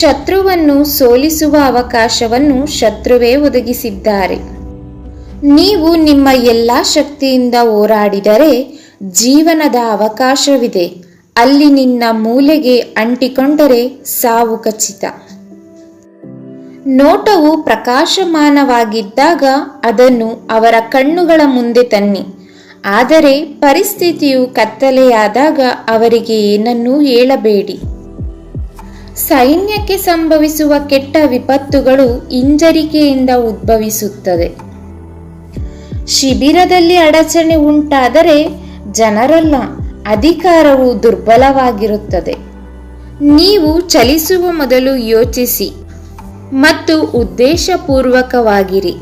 ಶತ್ರುವನ್ನು ಸೋಲಿಸುವ ಅವಕಾಶವನ್ನು ಶತ್ರುವೇ ಒದಗಿಸಿದ್ದಾರೆ. ನೀವು ನಿಮ್ಮ ಎಲ್ಲ ಶಕ್ತಿಯಿಂದ ಹೋರಾಡಿದರೆ ಜೀವನದ ಅವಕಾಶವಿದೆ. ಅಲ್ಲಿ ನಿನ್ನ ಮೂಲೆಗೆ ಅಂಟಿಕೊಂಡರೆ ಸಾವು ಖಚಿತ. ನೋಟವು ಪ್ರಕಾಶಮಾನವಾಗಿದ್ದಾಗ ಅದನ್ನು ಅವರ ಕಣ್ಣುಗಳ ಮುಂದೆ ತನ್ನಿ. ಆದರೆ ಪರಿಸ್ಥಿತಿಯು ಕತ್ತಲೆಯಾದಾಗ ಅವರಿಗೆ ಏನನ್ನೂ ಹೇಳಬೇಡಿ. ಸೈನ್ಯಕ್ಕೆ ಸಂಭವಿಸುವ ಕೆಟ್ಟ ವಿಪತ್ತುಗಳು ಹಿಂಜರಿಕೆಯಿಂದ ಉದ್ಭವಿಸುತ್ತದೆ. ಶಿಬಿರದಲ್ಲಿ ಅಡಚಣೆ ಉಂಟಾದರೆ ಜನರಲ್ಲ, ಅಧಿಕಾರವು ದುರ್ಬಲವಾಗಿರುತ್ತದೆ. ನೀವು ಚಲಿಸುವ ಮೊದಲು ಯೋಚಿಸಿ ಮತ್ತು ಉದ್ದೇಶಪೂರ್ವಕವಾಗಿರಿ.